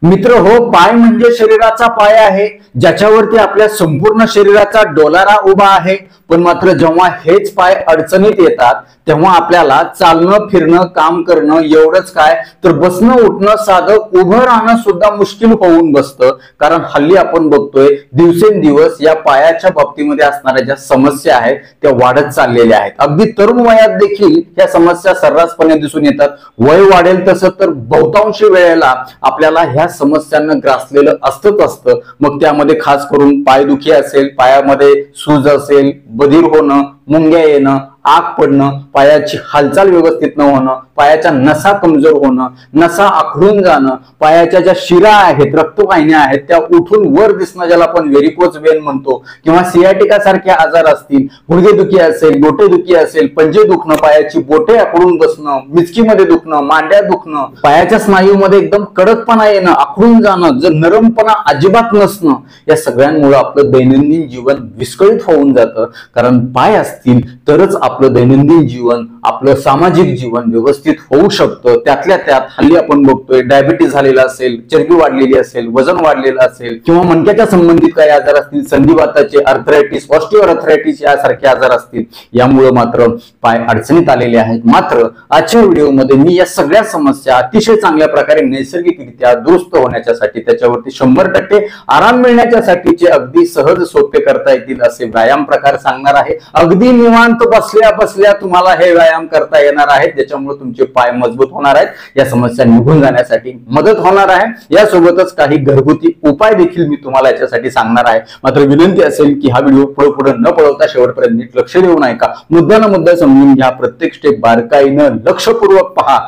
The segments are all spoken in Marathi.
मित्र हो, पाय म्हणजे शरीराचा पाय आहे, ज्याच्यावरती आपल्या संपूर्ण शरीराचा डोलारा उभा आहे. पण मात्र जेव्हा हेच पाय अडचणीत येतात तेव्हा आपल्याला चालणं फिरणं काम करणं एवढंच काय तर बसणं उठणं साधं उभं राहणं सुद्धा मुश्किल होऊन बसतं. कारण हल्ली आपण बघतोय दिवसेंदिवस या पायाच्या बाबतीमध्ये असणाऱ्या ज्या समस्या आहेत त्या वाढत चाललेल्या आहेत. अगदी तरुण वयात देखील या समस्या सर्रासपणे दिसून येतात. वय वाढेल तसं तर बहुतांश वेळेला आपल्याला ह्या समस्यांना ग्रासलेलं असतं. मग त्यामध्ये खास करून पायदुखी असेल, पायामध्ये सूज असेल, बधीर होणं, मुंग्या येणं, आग पडणं, पायाची हालचाल व्यवस्थित न होणं, पायाच्या नसा कमजोर होणं, नसा आखडून जाणं, पायाच्या ज्या शिरा आहेत, रक्तवाहिन्या आहेत त्या उठून वर दिसणं, ज्याला आपण व्हेरिकोज वेन म्हणतो, किंवा सियाटिका सारखे आजार असतील, गुडघेदुखी असेल, डोकेदुखी असेल, पंजे दुखणं, पायाची बोटे आखडून बसणं, मिचकीमध्ये दुखणं, मांड्या दुखणं, पायाच्या स्नायूमध्ये एकदम कडकपणा येणं, आखडून जाणं, जर नरमपणा अजिबात नसणं, या सगळ्यांमुळे आपलं दैनंदिन जीवन विस्कळीत होऊन जातं. कारण पाय असतील तरच आपलं दैनंदिन जीवन, आपलं सामाजिक जीवन व्यवस्थित होऊ शकतं. त्यातल्या त्यात हल्ली आपण बघतोय डायबिटीस झालेला असेल, चरबी वाढलेली असेल, वजन वाढलेलं असेल, किंवा मणक्याच्या संबंधित काही आजार असतील, संधिवाताचे, आर्थरायटिस, ऑस्टिओआर्थरायटिस यासारखे आजार असतील, यामुळे मात्र पाय अडचणीत आलेले आहेत. मात्र आजच्या व्हिडिओमध्ये मी या सगळ्या समस्या अतिशय चांगल्या प्रकारे नैसर्गिकरित्या दुरुस्त होण्याच्यासाठी, त्याच्यावरती 100% आराम मिळण्याच्यासाठीचे अगदी सहज सोपे करता येतील असे व्यायाम प्रकार सांगणार आहे. अगदी निवांत बसल्या बसल्या तुम्हाला हे व्यायाम करता येणार आहेत, ज्याच्यामुळे तुमचे पाय मजबूत होणार आहेत, या समस्या निघून जाण्यासाठी मदत होणार आहे. यासोबतच काही घरगुती उपाय देखील मी तुम्हाला याच्यासाठी सांगणार आहे. मात्र विनंती असेल की हा व्हिडिओ पुढे न पळवता शेवटपर्यंत नीट लक्ष देऊन ऐका. मुद्दा समजून घ्या, प्रत्येक स्टेप बारकाईनं लक्षपूर्वक पहा.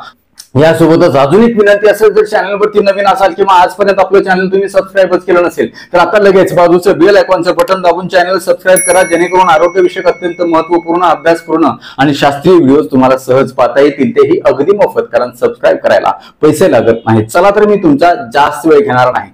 यासोबतच अजून एक विनंती असेल, जर चॅनलवरती नवीन असाल किंवा आजपर्यंत आपलं चॅनल तुम्ही सबस्क्राईबच केलं नसेल तर आता लगेच बाजूचं बेल आयकॉनचं बटन दाबून चॅनल सबस्क्राईब करा, जेणेकरून आरोग्यविषयक अत्यंत महत्वपूर्ण, अभ्यासपूर्ण आणि शास्त्रीय व्हिडिओज तुम्हाला सहज पाहता येतील, तेही अगदी मोफत. कारण सबस्क्राईब करायला पैसे लागत नाहीत. चला तर मी तुमचा जास्त वेळ घेणार नाही.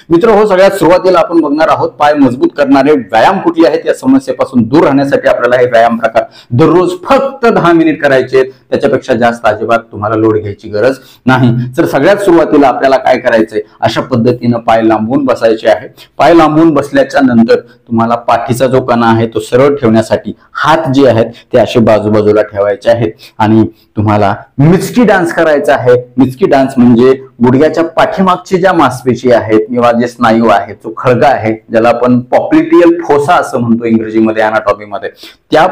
मित्र हो, सगळ्यात सुरुवातीला आपण बघणार आहोत पाय मजबूत करणारे व्यायाम कुठले आहेत. या समस्येपासून दूर राहण्यासाठी आपल्याला हे व्यायाम प्रकार दररोज फक्त 10 मिनिट करायचे, त्याच्यापेक्षा जास्त अजिबात तुम्हाला लोड घ्यायची गरज नाही. तर सगळ्यात सुरुवातीला आपल्याला काय करायचंय, अशा पद्धतीनं पाय लांबून बसायचे आहे. पाय लांबून बसल्याच्या नंतर तुम्हाला पाठीचा जो कणा आहे तो सरळ ठेवण्यासाठी हात जे आहेत ते असे बाजूबाजूला ठेवायचे आहेत आणि तुम्हाला मिचकी डान्स करायचा आहे. मिचकी डान्स म्हणजे गुडघ्याच्या पाठीमागची ज्या मांसपेशी आहेत किंवा जे स्नायू आहेत, जो खळगा आहे, ज्याला आपण पॉप्लिटियल फोसा असं म्हणतो इंग्रजीमध्ये, अनाटॉमीमध्ये, त्या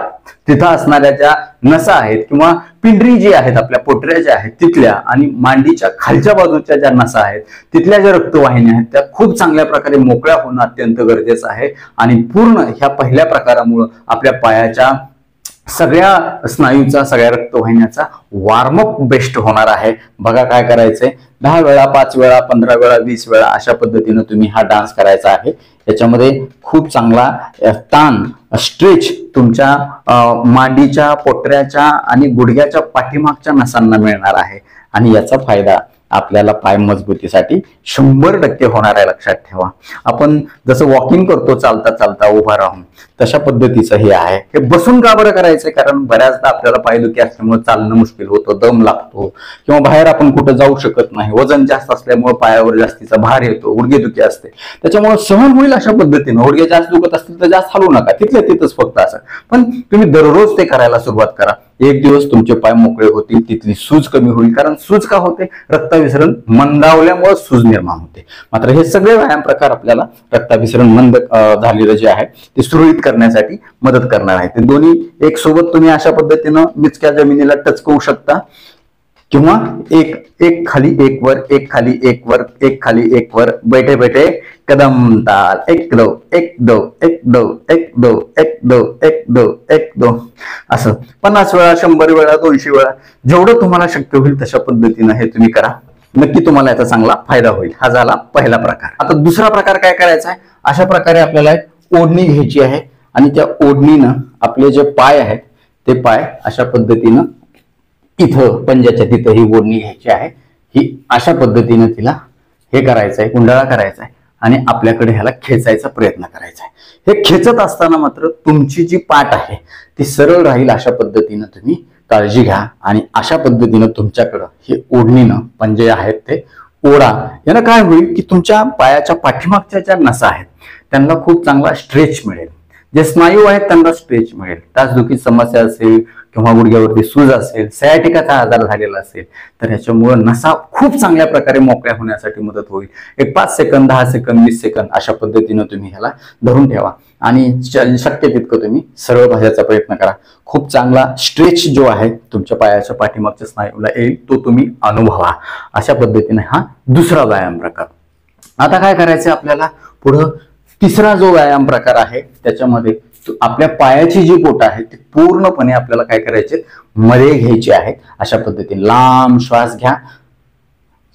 तिथं असणाऱ्या ज्या नसा आहेत किंवा पिंडरी जी आहेत, आपल्या पोटऱ्या ज्या आहेत तिथल्या, आणि मांडीच्या खालच्या बाजूच्या ज्या नसा आहेत तिथल्या ज्या रक्तवाहिन्या आहेत त्या खूप चांगल्या प्रकारे मोकळ्या होणं अत्यंत गरजेचं आहे. आणि पूर्ण ह्या पहिल्या प्रकारामुळे आपल्या पायाच्या सगळ्या स्नायूचा, सगळ्या रक्तवाहिन्याचा वॉर्मअप बेस्ट होणार आहे. बघा काय करायचंय, 10 वेळा, 5 वेळा, 15 वेळा, 20 वेळा अशा पद्धतीनं तुम्ही हा डान्स करायचा आहे. याच्यामध्ये खूप चांगला ताण, स्ट्रेच तुमच्या मांडीच्या, पोटऱ्याच्या आणि गुडघ्याच्या पाठीमागच्या नसांना मिळणार आहे आणि याचा फायदा आपल्याला पाय मजबूतीसाठी 100% होणार आहे. लक्षात ठेवा, आपण जसं वॉकिंग करतो चालता चालता उभा राहून, तशा पद्धतीचं हे आहे. हे बसून का बरं करायचंय, कारण बऱ्याचदा आपल्याला पायदुखी असल्यामुळे चालणं मुश्किल होतं, दम लागतो, किंवा बाहेर आपण कुठं जाऊ शकत नाही, वजन जास्त असल्यामुळे पायावर जास्तीचा भार येतो, गुडघेदुखी असते, त्याच्यामुळे सहन होईल अशा पद्धतीनं. गुडघे जास्त दुखत असतील तर जास्त हलवू नका, तिथल्या तिथंच फक्त असं. पण तुम्ही दररोज ते करायला सुरुवात करा. एक दिवस तुमचे पाय मोकळे होतील, तिथली सूज कमी होईल. कारण सूज का होते, रक्ताभिसरण मंदावल्यामुळे सूज निर्माण होते. मात्र हे सगळे व्यायाम प्रकार आपल्याला रक्ताभिसरण मंद झालेलं जे आहे ते सुरळीत करण्यासाठी मदत करणार आहे. ते दोन्ही एक सोबत तुम्ही अशा पद्धतीनं मिचक्या जमिनीला टचकवू शकता, किंवा एक खाली एक वर, एक खाली एक वर, एक खाली एक वर, बैठे बैठे कदम ताल, एक दो एक दो एक दो एक दो एक दो एक दो एक दो, असं 50 वेळा, 100 वेळा, 200 वेळा, जेवढं तुम्हाला शक्य होईल तशा पद्धतीनं हे तुम्ही करा. नक्की तुम्हाला याचा चांगला फायदा होईल. हा झाला पहिला प्रकार. आता दुसरा प्रकार काय करायचा आहे, अशा प्रकारे आपल्याला एक ओढणी घ्यायची आहे आणि त्या ओढणीनं आपले जे पाय आहेत ते पाय अशा पद्धतीनं इथं पंजाच्या तिथं ही ओढणी घ्यायची आहे. ही अशा पद्धतीनं तिला हे करायचंय, गुंडाळा करायचा आहे आणि आपल्याकडे ह्याला खेचायचा प्रयत्न करायचा आहे। हे खेचत असताना मात्र तुमची जी पाठ आहे ती सरळ राहील अशा पद्धतीनं तुम्ही काळजी घ्या। आणि अशा पद्धतीनं तुमच्याकडं हे ओढणीनं पंजे आहेत ते ओढा। यानं काय होईल की तुमच्या पायाच्या पाठीमागच्या ज्या नसा आहेत त्यांना खूप चांगला स्ट्रेच मिळेल, जे स्नायू आहेत त्यांना स्ट्रेच मिळेल। टाचदुखी समस्या असेल किंवा गुडघ्यावरती सूज असेल, सयाटिकाचा आजार झालेला असेल तर ह्याच्यामुळे नसा खूप चांगल्या प्रकारे मोकळ्या होण्यासाठी मदत होईल। एक 5 सेकंद, 10 सेकंद, 20 सेकंद अशा पद्धतीनं तुम्ही ह्याला धरून ठेवा आणि शक्य तितकं तुम्ही सरळ बसायचा प्रयत्न करा। खूप चांगला स्ट्रेच जो आहे तुमच्या पायाच्या पाठीमागच्या स्नायूला येईल तो तुम्ही अनुभवा। अशा पद्धतीने हा दुसरा व्यायाम प्रकार। आता काय करायचं आपल्याला पुढं तिसरा जो व्यायाम प्रकार आहे त्याच्यामध्ये आपल्या पायाची जी बोटं आहेत ती पूर्णपणे आपल्याला काय करायचे मध्ये घ्यायची आहेत। अशा पद्धतीने लांब श्वास घ्या,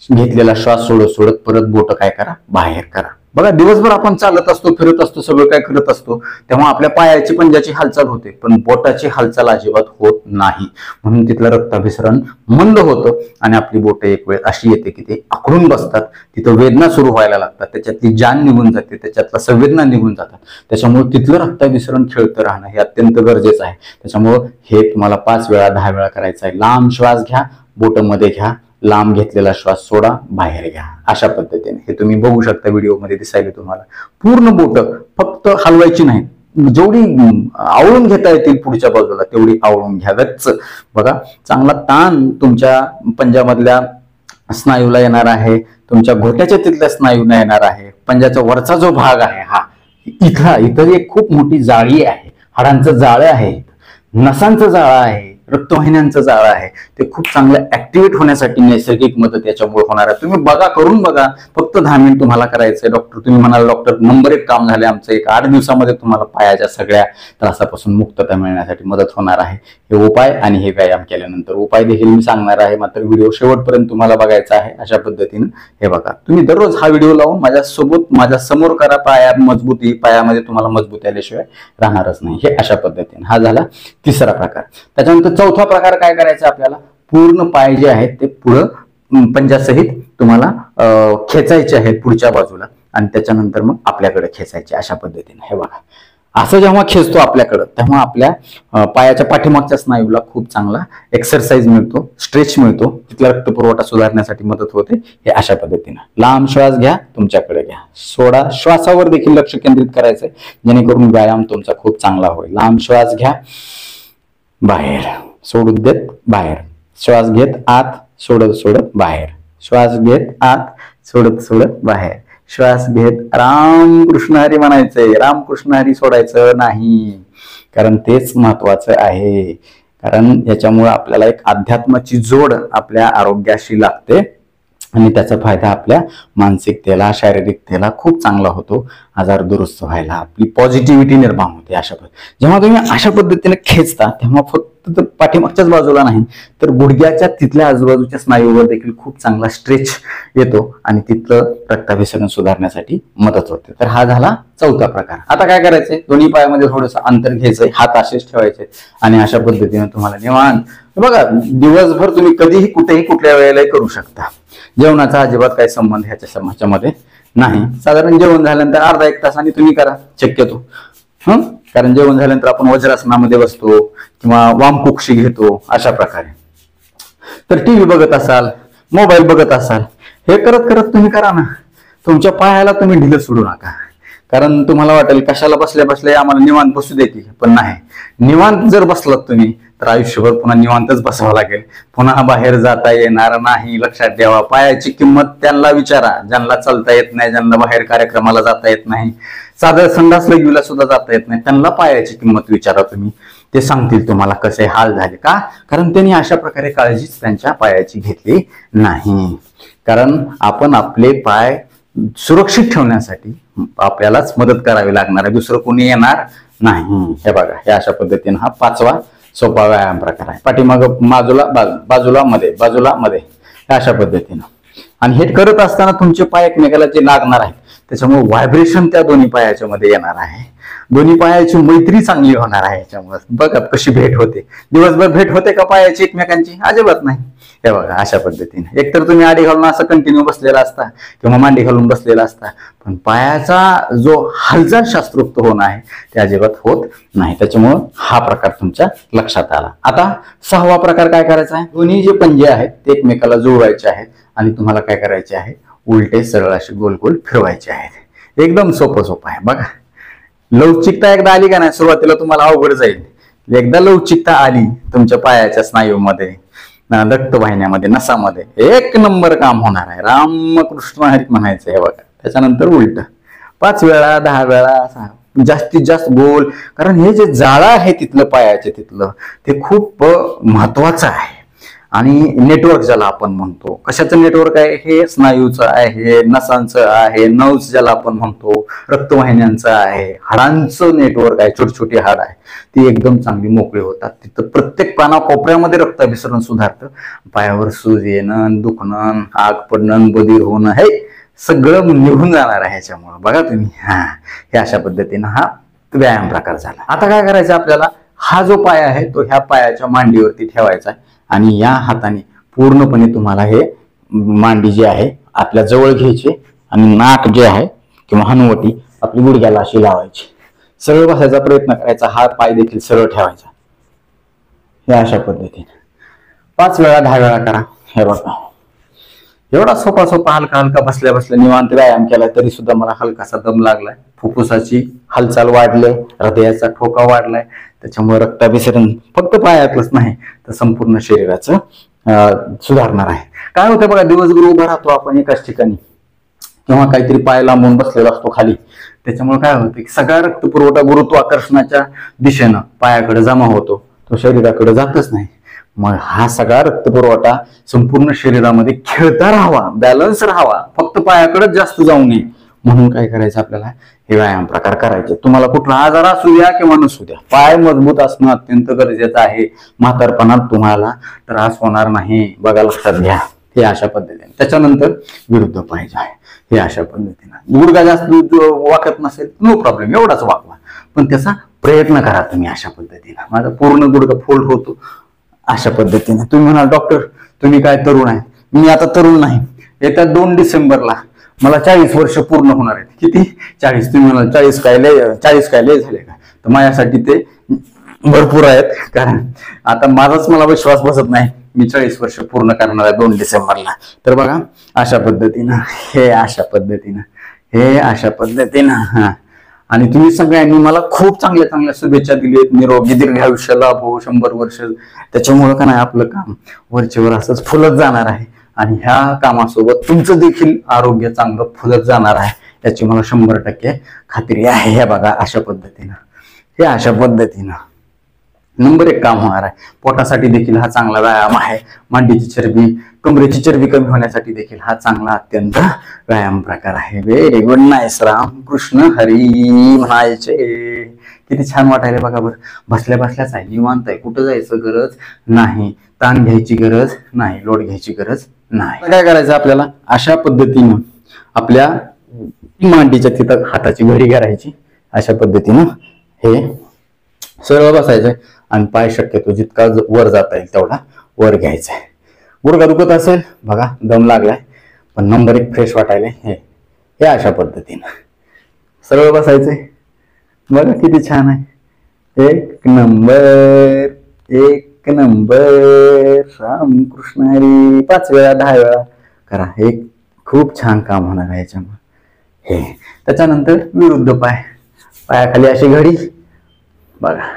घेतलेला श्वास सोडत सोडत परत बोटं काय करा बाहेर करा। बघा दिवसभर आपण चालत असतो, फिरत असतो, सगळं काय करत असतो तेव्हा आपल्या पायाची पंजाची हालचाल होते पण बोटाची हालचाल अजिबात होत नाही, म्हणून तिथलं रक्ताभिसरण मंद होतं आणि आपली बोटं एक वेळ अशी येते की ते आखडून बसतात, तिथं वेदना सुरू व्हायला लागतात, त्याच्यातली जान निघून जाते, त्याच्यातला संवेदना निघून जातात। त्याच्यामुळे तिथलं रक्ताभिसरण खेळतं राहणं हे अत्यंत गरजेचं आहे। त्याच्यामुळे हे तुम्हाला 5 वेळा 10 वेळा करायचं आहे। लांब श्वास घ्या, बोटं मध्ये घ्या, लांब घेतलेला श्वास सोडा, बाहेर घ्या। अशा पद्धतीने हे तुम्ही बघू शकता व्हिडिओ मध्ये दिसायला तुम्हाला। पूर्ण बोटं फक्त हलवायची नाही, जेवढी आवळून घेता येतील पुढच्या बाजूला तेवढी आवळून घ्या गच्च। बघा चांगला ताण तुमच्या पंजामधल्या स्नायूला येणार आहे, तुमच्या घोट्याच्या तिथल्या स्नायूला येणार आहे। पंजाचा वरचा जो भाग आहे हा इथं एक खूप मोठी जाळी आहे, हाडांचं जाळं आहे, नसांचं जाळं आहे, रक्तवाहिन्यांचं जाळं आहे, ते खूप चांगलं ऍक्टिव्हेट होण्यासाठी नैसर्गिक मदत याच्यामुळे होणार आहे। तुम्ही बघा, करून बघा, फक्त 10 मिनिट तुम्हाला करायचंय। डॉक्टर तुम्ही म्हणाल डॉक्टर नंबर 1 काम झाले आमचं, एक 8 दिवसामध्ये तुम्हाला पायाच्या सगळ्या त्रासापासून मुक्तता मिळण्यासाठी मदत होणार आहे। हे उपाय आणि हे व्यायाम केल्यानंतर उपाय देखील मी सांगणार आहे, मात्र व्हिडिओ शेवटपर्यंत तुम्हाला बघायचा आहे। अशा पद्धतीनं हे बघा, तुम्ही दररोज हा व्हिडिओ लावून माझ्या समोर करा। पायामध्ये तुम्हाला मजबूती आल्याशिवाय राहणारच नाही। हे अशा पद्धतीने हा झाला तिसरा प्रकार। त्याच्यानंतर चौथा प्रकार काय करायचा आपल्याला, पूर्ण पाय जे आहेत ते पुढं पंजासहित तुम्हाला खेचायचे आहेत पुढच्या बाजूला आणि त्याच्यानंतर मग आपल्याकडे खेचायचे। अशा पद्धतीने हे बघा, असं जेव्हा खेचतो आपल्याकडं तेव्हा आपल्या पायाच्या पाठीमागच्या स्नायूला खूप चांगला एक्सरसाइज मिळतो, स्ट्रेच मिळतो, तिथला रक्तपुरवठा सुधारण्यासाठी मदत होते। हे अशा पद्धतीनं लांब श्वास घ्या, तुमच्याकडे घ्या, सोडा, श्वासावर देखील लक्ष केंद्रित करायचंय जेणेकरून व्यायाम तुमचा खूप चांगला होईल। लांब श्वास घ्या, बाहेर सोडून देत, बाहेर श्वास घेत, आत सोडत सोडत बाहेर, श्वास घेत, आत सोडत सोडत बाहेर, श्वास घेत, रामकृष्ण हरी म्हणायचंय, रामकृष्ण हरी सोडायचं नाही, कारण तेच महत्वाचं आहे। कारण याच्यामुळे आपल्याला एक अध्यात्माची जोड आपल्या आरोग्याशी लागते आणि त्याचा फायदा आपल्या मानसिकतेला, शारीरिकतेला खूप चांगला होतो। आजार दुरुस्त व्हायला आपली पॉझिटिव्हिटी निर्माण होते। जेव्हा तुम्ही अशा पद्धतीने खेचता तेव्हा फक्त पाठीमागच्याच बाजूला नाही तर गुडघ्याच्या तिथल्या आजूबाजूच्या स्नायूवर देखील खूप चांगला स्ट्रेच येतो आणि तिथलं रक्ताभिसरण सुधारण्यासाठी मदत होते। तर हा झाला चौथा प्रकार। आता काय करायचंय, दोन्ही पायामध्ये थोडंसं अंतर घ्यायचंय, हात असेच ठेवायचे आणि अशा पद्धतीने तुम्हाला निवांत बघा दिवसभर तुम्ही कधीही कुठेही कुठल्या वेळेलाही करू शकता। जेवणाचा अजिबात काही संबंध ह्याच्यामध्ये नाही। साधारण जेवण झाल्यानंतर अर्धा 1 तासाने तुम्ही करा शक्यतो, कारण जेवण झाल्यानंतर आपण वज्रासनामध्ये बसतो किंवा वामकुक्षी घेतो अशा प्रकारे। तर टीव्ही बघत असाल, मोबाईल बघत असाल, हे करत करत तुम्ही करा ना। तुमच्या पायाला तुम्ही ढिलं सोडू नका, कारण तुम्हाला वाटेल कशाला बसल्या बसल्या आम्हाला निवांत बसू देते, पण नाही। निवांत जर बसलात तुम्ही तर आयुष्यभर पुन्हा निवांतच बसावं लागेल, पुन्हा बाहेर जाता येणार नाही। लक्षात ठेवा, पायाची किंमत त्यांना विचारा ज्यांना चालता येत नाही, ज्यांना बाहेर कार्यक्रमाला जाता येत नाही, साधं संडास लगवीला सुद्धा जाता येत नाही, त्यांना पायाची किंमत विचारा तुम्ही, ते सांगतील तुम्हाला कसे हाल झाले। का? कारण त्यांनी अशा प्रकारे काळजीच त्यांच्या पायाची घेतली नाही। कारण आपण आपले पाय सुरक्षित ठेवण्यासाठी आपल्यालाच मदत करावी लागणार आहे, दुसरं कोणी येणार नाही। हे बघा, हे अशा पद्धतीने हा 5वा सोपा व्यायाम प्रकार आहे। पाठीमाग बाजूला मध्ये, बाजूला मध्ये, अशा पद्धतीनं आणि हे करत असताना तुमचे पाय एकमेकाला जे लागणार आहेत त्याच्यामुळे व्हायब्रेशन त्या दोन्ही पायाच्या मध्ये येणार आहे, दोन्ही पायाची मैत्री चांगली होणार आहे. याच्यामुळे बघा कशी भेट होते. दिवसभर भेट होते का पायाची एकमेकांची? अजिबात नाही. हे बघा अशा पद्धतीने एकतर तुम्ही आडी घालून असं कंटिन्यू बसलेला असता किंवा मांडी घालून बसलेला असता, पण पायाचा जो हालचाल शास्त्रोक्त होणं आहे ते अजिबात होत नाही. त्याच्यामुळं हा प्रकार तुमच्या लक्षात आला. आता 6वा प्रकार काय करायचा आहे? दोन्ही जे पंजे आहेत ते एकमेकाला जुळवायचे आहेत आणि तुम्हाला काय करायचे आहे? उलटे सरळ असे गोल गोल फिरवायचे आहेत. एकदम सोपं आहे. बघा लवचिकता एकदा आली का नाही, सुरुवातीला तुम्हाला अवघड जाईल. एकदा लवचिकता आली तुमच्या पायाच्या स्नायूमध्ये, रक्तवाहिन्यामध्ये, नसामध्ये, एक नंबर काम होणार आहे. रामकृष्ण हरी म्हणायचं आहे बघा. त्याच्यानंतर उलट 5 वेळा 10 वेळा जास्तीत जास्त गोल. कारण हे जे जाळं आहे तिथलं पायाचे तिथलं ते खूप महत्वाचं आहे. आणि नेटवर्क ज्याला आपण म्हणतो, कशाचं नेटवर्क आहे? हे स्नायूचं आहे, नसांचं आहे, नर्व्स ज्याला आपण म्हणतो, रक्तवाहिन्यांचं आहे, हाडांचं नेटवर्क आहे. छोटी छोटी हाड आहे ती एकदम चांगली मोकळी होतात. तिथं प्रत्येक कानाकोपऱ्यामध्ये रक्ताभिसरण सुधारतं. पायावर सूज येणं, दुखणं, आग पडणं, बधीर होणं हे सगळं निघून जाणार आहे ह्याच्यामुळे. बघा तुम्ही, हे अशा पद्धतीनं हा व्यायाम प्रकार झाला. आता काय करायचं आपल्याला? हा जो पाय आहे तो ह्या पायाच्या मांडीवरती ठेवायचा आहे आणि या हाताने पूर्णपणे तुम्हाला हे मांडी जी आहे आपल्या जवळ घ्यायची आणि नाक जे आहे किंवा हनुवटी आपली गुडघ्याला अशी लावायची. सरळ बसायचा प्रयत्न करायचा. हा पाय देखील सरळ ठेवायचा. हे अशा पद्धतीने 5 वेळा 10 वेळा करा. हे बघा एवढा सोपा हलका हलका बसल्या बसल्या निवांत व्यायाम केला तरी सुद्धा मला हलकासा दम लागलाय. फुफ्फुसाची हालचाल वाढले, हृदयाचा ठोका वाढलाय. त्याच्यामुळे रक्ताभिसरण फक्त पायातलंच नाही तर संपूर्ण शरीराचं सुधारणार आहे. काय होतं बघा, दिवसभर उभा राहतो आपण एकाच ठिकाणी किंवा काहीतरी पाय लांबून बसलेला असतो खाली. त्याच्यामुळे काय होतं की सगळा रक्तपुरवठा गुरुत्वाकर्षणाच्या दिशेनं पायाकडे जमा होतो, तो शरीराकडे जातच नाही. मग हा सगळा रक्तपुरवठा संपूर्ण शरीरामध्ये खेळता राहावा, बॅलन्स राहावा, फक्त पायाकडेच जास्त जाऊ नये म्हणून काय करायचं आपल्याला? हे व्यायाम प्रकार करायचे. तुम्हाला कुठला आजार असू द्या किंवा नसू द्या, पाय मजबूत असणं अत्यंत गरजेचं आहे. म्हातारपणात तुम्हाला त्रास होणार नाही. बघा लक्षात घ्या. हे अशा पद्धतीने. त्याच्यानंतर विरुद्ध पाय आहे हे अशा पद्धतीने. गुडघा जास्त वाकत नसेल नो प्रॉब्लेम, एवढाच वाकवा, पण त्याचा प्रयत्न करा तुम्ही अशा पद्धतीने. माझा पूर्ण गुडघा फोल्ड होतो अशा पद्धतीने. तुम्ही म्हणाल डॉक्टर तुम्ही काय तरुण आहे? मी आता तरुण नाही. येत्या 2 डिसेंबरला मला 40 वर्ष पूर्ण होणार आहेत. किती? 40. तुम्ही म्हणाल 40 काय लय झाले का? तर माझ्यासाठी ते भरपूर आहेत. कारण आता माझाच मला विश्वास बसत नाही मी 40 वर्ष पूर्ण करणार आहे 2 डिसेंबरला. तर बघा अशा पद्धतीनं, हे अशा पद्धतीनं, हे अशा पद्धतीनं. आणि तुम्ही सगळ्यांनी मला खूप चांगल्या चांगल्या शुभेच्छा दिलीत. निरोगी दीर्घ आयुष्य लाभो, 100 वर्ष. त्याच्यामुळे का नाही आपलं काम वरचेवर असंच फुलत जाणार आहे आणि ह्या कामासोबत तुमचं देखील आरोग्य चांगलं फुलत जाणार आहे याची मला 100% खात्री आहे. हे बघा अशा पद्धतीनं, हे अशा पद्धतीनं नंबर 1 काम होणार आहे. पोटासाठी देखील हा चांगला व्यायाम आहे. मांडीची चरबी, कमरेची चरबी कमी होण्यासाठी देखील हा चांगला अत्यंत व्यायाम प्रकार आहे. Very good, nice. Ramkrishna Hari म्हणायचे. किती छान वाटायला बघा बरं. बसल्या बसल्याच आहे, निवांत आहे, कुठं जायचं गरज नाही, ताण घ्यायची गरज नाही, लोड घ्यायची गरज नाही. काय करायचं आपल्याला? अशा पद्धतीनं आपल्या मांडीच्या तिथं हाताची घडी करायची. अशा पद्धतीनं हे सरळ बसायचंय आणि पाय शक्यतो जितका वर जाता येईल तेवढा वर घ्यायचा आहे. गुडघा दुखत असेल बघा, दम लागलाय, पण नंबर 1 फ्रेश वाटायला हे अशा पद्धतीनं सरळ बसायचंय. बघा किती छान आहे. 1 नंबर, 1 नंबर. रामकृष्ण हरी. 5 वेळा 10 वेळा करा. हे खूप छान काम होणार आहे याच्यामुळे. हे त्याच्यानंतर विरुद्ध पाय, पायाखाली अशी घडी. बघा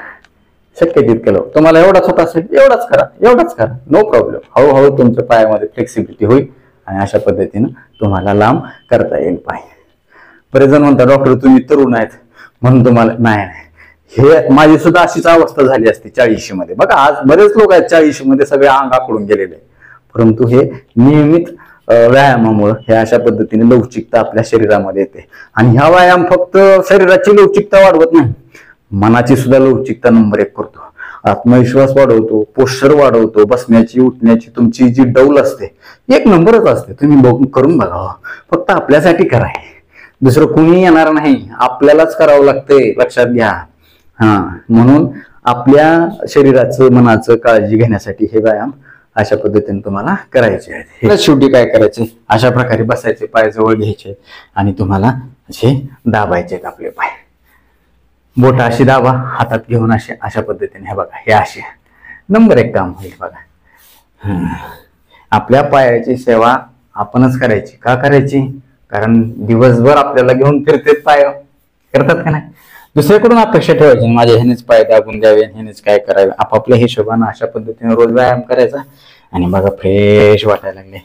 शक्य तितकं लवकर तुम्हाला एवढाच होत असेल एवढाच करा, नो प्रॉब्लेम. हळूहळू तुमच्या पायामध्ये फ्लेक्सिबिलिटी होईल आणि अशा पद्धतीनं तुम्हाला लांब करता येईल पाय. बरेच जण म्हणतात डॉक्टर तुम्ही तरुण आहेत म्हणून तुम्हाला नाही. हे माझी सुद्धा अशीच अवस्था झाली असते 40 मध्ये. बघा आज बरेच लोक आहेत 40 मध्ये सगळे अंग आखडून गेलेले, परंतु हे नियमित व्यायामामुळे हे अशा पद्धतीने लवचिकता आपल्या शरीरामध्ये येते. आणि हा व्यायाम फक्त शरीराची लवचिकता वाढवत नाही, मनाची सुद्धा लवचिकता नंबर 1 करतो. आत्मविश्वास वाढवतो, पोश्चर वाढवतो, बसण्याची उठण्याची तुमची जी डौल असते एक नंबरच असते. तुम्ही करून बघा, फक्त आपल्यासाठी कराय, दुसरं कुणी येणार नाही, आपल्यालाच करावं लागतंय, लक्षात घ्या. म्हणून आपल्या शरीराचं मनाचं काळजी घेण्यासाठी हे व्यायाम अशा पद्धतीने तुम्हाला करायचे आहेत. शेवटी काय करायचे, अशा प्रकारे बसायचे, पाय जवळ घ्यायचे आणि तुम्हाला असे दाबायचे आहेत आपले पाय. बोट अशी दाबा, हातात घेऊन असे अशा पद्धतीने, हे बघा, हे असे नंबर 1 काम होईल बघा. आपल्या पायाची सेवा आपणच करायची. का करायची? कारण दिवसभर आपल्याला घेऊन फिरते पाय, करतात का नाही? दुसऱ्याकडून अपेक्षा ठेवायची, माझ्या ह्यानेच पाय दाबून द्यावे, ह्यानेच काय करावे. आपापल्या हिशोबानं अशा पद्धतीने रोज व्यायाम करायचा आणि बघा फ्रेश वाटायला लागले.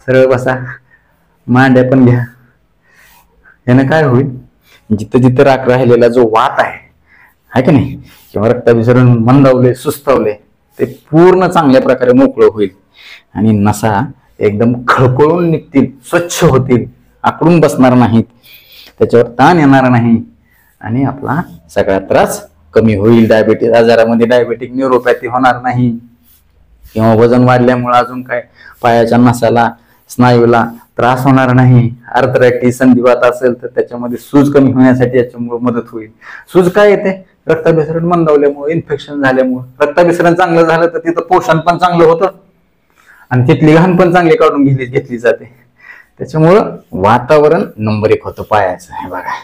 सरळ बसा, मांड्या पण घ्या. यानं काय होईल, जिथं जिथं राख राहिलेला जो वात आहे की नाही, किंवा रक्ताभिसरण मंदावले, सुस्तावले, ते पूर्ण चांगल्या प्रकारे मोकळं होईल आणि नसा एकदम खळखळून निघतील, स्वच्छ होतील, आकडून बसणार नाहीत, त्याच्यावर ताण येणार नाही आणि आपला सगळा त्रास कमी होईल. डायबिटीज आजारामध्ये डायबेटिक न्यूरोपॅथी होणार नाही, किंवा वजन वाढल्यामुळे अजून काय पायाच्या नसाला, स्नायूला त्रास होणार नाही. आर्थरायटिस, संधिवात असेल तर त्याच्यामध्ये सूज कमी होण्यासाठी याच्यामुळे मदत होईल. सूज काय येते? रक्ताभिसरण मंदावल्यामुळे, इन्फेक्शन झाल्यामुळे. रक्ताभिसरण चांगलं झालं तर तिथं पोषण पण चांगलं होतं आणि तिथली घाण पण चांगली काढून घेतली जाते. त्याच्यामुळं वातावरण नंबर 1 होतं पायाचं. हे बघा,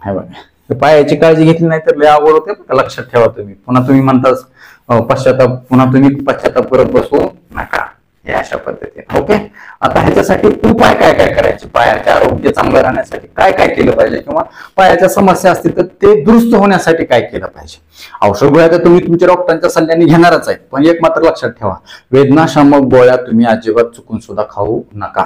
हे बघा, पायाची काळजी घेतली नाही तर लय आवड होते. लक्षात ठेवा. पुन्हा तुम्ही म्हणताच पुन्हा तुम्ही पश्चाताप करत बसू नका, हे अशा पद्धतीने. ओके, आता ह्याच्यासाठी उपाय काय काय करायचे, पायाचे आरोग्य चांगलं राहण्यासाठी काय काय केलं पाहिजे, किंवा पायाच्या समस्या असतील तर ते दुरुस्त होण्यासाठी काय केलं पाहिजे. औषध गोळ्या तर तुम्ही तुमच्या डॉक्टरांच्या सल्ल्याने घेणारच आहेत, पण एक मात्र लक्षात ठेवा, वेदनाशामक गोळ्या तुम्ही अजिबात चुकून सुद्धा खाऊ नका.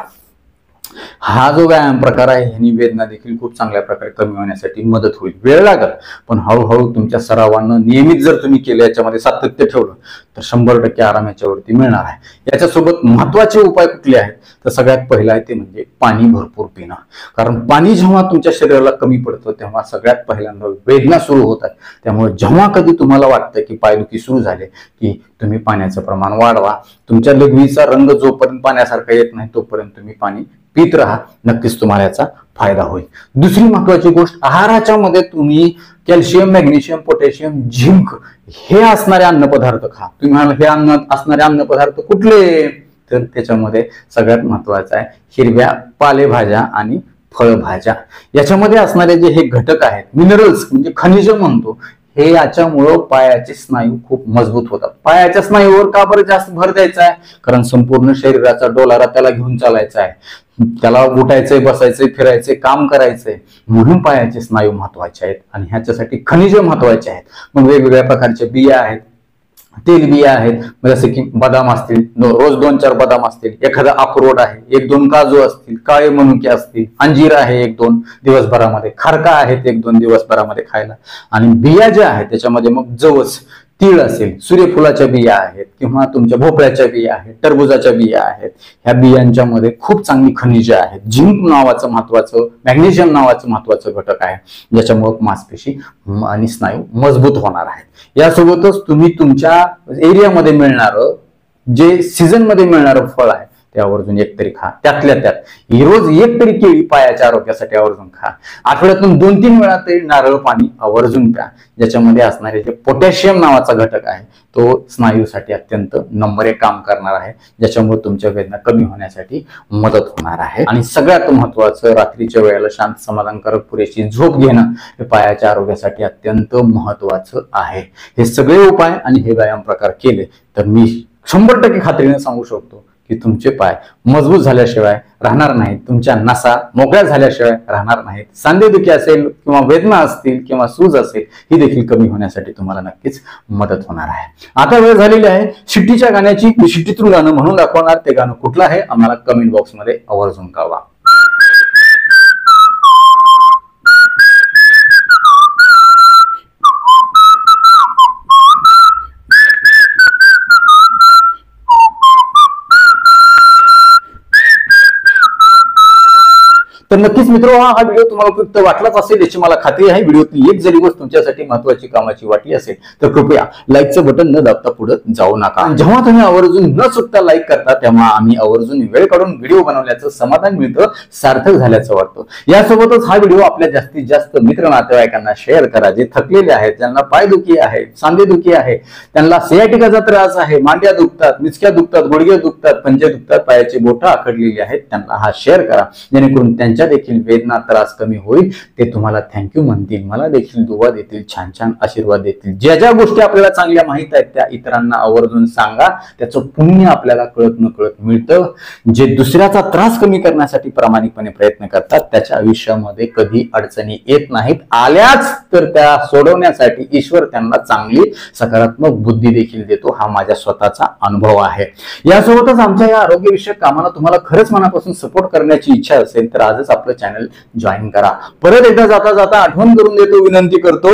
हा जो व्यायाम प्रकार आहे ह्यानी वेदना देखील खूप चांगल्या प्रकारे कमी होण्यासाठी मदत होईल. वेळ लागेल, पण हळूहळू तुमच्या सरावानं नियमित जर तुम्ही केलं, याच्यामध्ये सातत्य ठेवलं तर 100% आराम याच्यावरती मिळणार आहे. याच्यासोबत महत्वाचे उपाय कुठले आहेत तर सगळ्यात पहिला आहे ते म्हणजे पाणी भरपूर पिणं. कारण पाणी जेव्हा तुमच्या शरीराला कमी पडतं तेव्हा सगळ्यात पहिल्यांदा वेदना सुरू होतात. त्यामुळे जेव्हा कधी तुम्हाला वाटतं की पायदुखी सुरू झाले की तुम्ही पाण्याचं प्रमाण वाढवा. तुमच्या लघवीचा रंग जोपर्यंत पाण्यासारखा येत नाही तोपर्यंत तुम्ही पाणी पीत राहा, नक्कीच तुम्हाला याचा फायदा होईल. दुसरी महत्वाची गोष्ट, आहाराच्या मध्ये तुम्ही कॅल्शियम, मॅग्नेशियम, पोटॅशियम, झिंक हे असणारे अन्नपदार्थ खा. तुम्हाला हे असणारे अन्नपदार्थ कुठले तर त्याच्यामध्ये सगळ्यात महत्वाचं आहे हिरव्या पालेभाज्या आणि फळभाज्या. याच्यामध्ये असणारे जे हे घटक आहेत, मिनरल्स म्हणजे खनिज म्हणतो, हे याच्यामुळं पायाचे स्नायू खूप मजबूत होतात. पायाच्या स्नायूवर का बरं जास्त भर द्यायचा आहे? कारण संपूर्ण शरीराचा डोलारा त्याला घेऊन चालायचा आहे, त्याला उठायचंय, बसायचंय, फिरायचंय, काम करायचंय, म्हणून पायाचे स्नायू महत्वाचे आहेत आणि ह्याच्यासाठी खनिज महत्वाचे आहेत. मग वेगवेगळ्या प्रकारच्या बिया आहेत, तेलबिया आहेत, जसे की बदाम असतील, रोज 2-4 बदाम असतील, एखादा अक्रोड आहे, 1-2 काजू असतील, काळे मनुके असतील, अंजीर आहे 1-2 दिवसभरामध्ये, खारका आहेत 1-2 दिवसभरामध्ये खायला. आणि बिया ज्या आहेत त्याच्यामध्ये मग जवस, तीळ असेल, सूर्यफुलाच्या बिया आहेत, किंवा तुमच्या भोपळ्याच्या बिया आहेत, टरबुजाच्या बिया आहेत. ह्या बियांच्या मध्ये खूप चांगली खनिजे आहेत. झिंक नावाचं महत्वाचं, मॅग्नेशियम नावाचं महत्वाचं घटक आहे, ज्याच्यामुळे मांसपेशी आणि स्नायू मजबूत होणार आहेत. यासोबतच तुम्ही तुमच्या एरियामध्ये मिळणारं जे सीझन मध्ये मिळणारं फळ आहे ते आवर्जून एक तरी खा. त्यातल्या त्यात रोज 1 तरी केळी पायाच्या आरोग्यासाठी आवर्जून खा. आठवड्यातून 2-3 वेळा तरी नारळ पाणी आवर्जून प्या, ज्याच्यामध्ये असणारे जे पोटॅशियम नावाचा घटक आहे तो स्नायूसाठी अत्यंत नंबर 1 काम करणार आहे, ज्याच्यामुळे तुमच्या वेदना कमी होण्यासाठी मदत होणार आहे. आणि सगळ्यात महत्वाचं, रात्रीच्या वेळेला शांत समाधानकारक पुरेशी झोप घेणं हे पायाच्या आरोग्यासाठी अत्यंत महत्वाचं आहे. हे सगळे उपाय आणि हे व्यायाम प्रकार केले तर मी 100% खात्रीने सांगू शकतो की तुमचे पाय मजबूत झाल्याशिवाय राहणार नाहीत, तुमच्या नसा मोकळ्या झाल्याशिवाय राहणार नाहीत. सांधेदुखी असेल किंवा वेदना असतील किंवा सूज असेल ही देखील कमी होण्यासाठी तुम्हाला नक्कीच मदत होणार आहे. आता वेळ झालेली आहे शिट्टीच्या गाण्याची. मी शिट्टीतून गाणं म्हणून दाखवणार, ते गाणं कुठलं आहे आम्हाला कमेंट बॉक्स मध्ये आवर्जून कळवा. तर नक्कीच मित्र हा व्हिडिओ तुम्हाला उपयुक्त वाटलाच असेल याची मला खात्री आहे. व्हिडिओतली एक जरी गोष्ट तुमच्यासाठी महत्वाची कामाची वाटली असेल तर कृपया लाईकचं बटन न दाबता पुढे जाऊ नका. जेव्हा तुम्ही आवर्जून न चुकता लाईक करता तेव्हा आम्ही आवर्जून वेळ काढून व्हिडिओ बनवल्याचं समाधान मिळतं, सार्थक झाल्याचं वाटतं. यासोबतच हा व्हिडिओ आपल्या जास्तीत जास्त मित्र नातेवाईकांना शेअर करा, जे थकलेले आहेत, ज्यांना पायदुखी आहे, सांधेदुखी आहे, त्यांना सियाटिकाचा त्रास आहे, मांड्या दुखतात, मिचक्या दुखतात, गुडघे दुखतात, पंजे दुखतात, पायाची बोटं आखडलेली आहेत, त्यांना हा शेअर करा, जेणेकरून त्यांच्या देखील वेदना त्रास कमी होईल. ते तुम्हाला थँक्यू म्हणतील, मला देखील दुवा देतील, छान छान आशीर्वाद देतील. ज्या ज्या गोष्टी आपल्याला चांगल्या माहित आहेत त्या इतरांना आवर्जून सांगा, त्याचं पुण्य आपल्याला कळत न कळत मिळतं. जे दुसऱ्याचा त्रास कमी करण्यासाठी प्रामाणिकपणे प्रयत्न करतात त्याच्या आयुष्यामध्ये कधी अडचणी येत नाहीत. आल्याच तर त्या सोडवण्यासाठी ईश्वर त्यांना चांगली सकारात्मक बुद्धी देखील देतो. हा माझ्या स्वतःचा अनुभव आहे. यासोबतच आमच्या या आरोग्यविषयक कामाला तुम्हाला खरंच मनापासून सपोर्ट करण्याची इच्छा असेल तर आजच आपलं चॅनल जॉईन करा. परत एकदा जाता जाता आठवण करून देतो, विनंती करतो,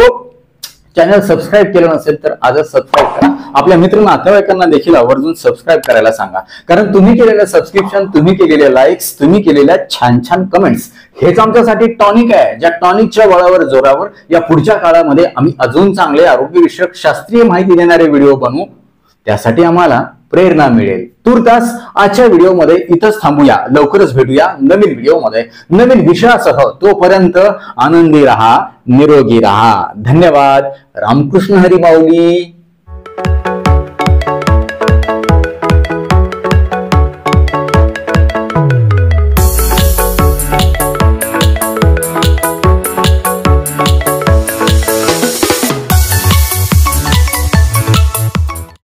चॅनल सबस्क्राईब केलं नसेल तर आजच सबस्क्राईब करा. आपल्या मित्र नातेवाईकांना देखील आवर्जून सबस्क्राईब करायला सांगा, कारण तुम्ही केलेलं सबस्क्रिप्शन, तुम्ही केलेले लाईक्स, तुम्ही केलेल्या छान छान कमेंट्स हेच आमच्यासाठी टॉनिक आहे. ज्या टॉनिकच्या बळावर जोरावर या पुढच्या काळामध्ये आम्ही अजून चांगले आरोग्यविषयक शास्त्रीय माहिती देणारे व्हिडिओ बनवू, त्यासाठी आम्हाला प्रेरणा मिळेल. तूर्तास आजच्या व्हिडिओमध्ये इथंच थांबूया. लवकरच भेटूया नवीन व्हिडिओमध्ये नवीन विषयासह. तोपर्यंत आनंदी रहा, निरोगी रहा. धन्यवाद. रामकृष्ण हरी माऊली.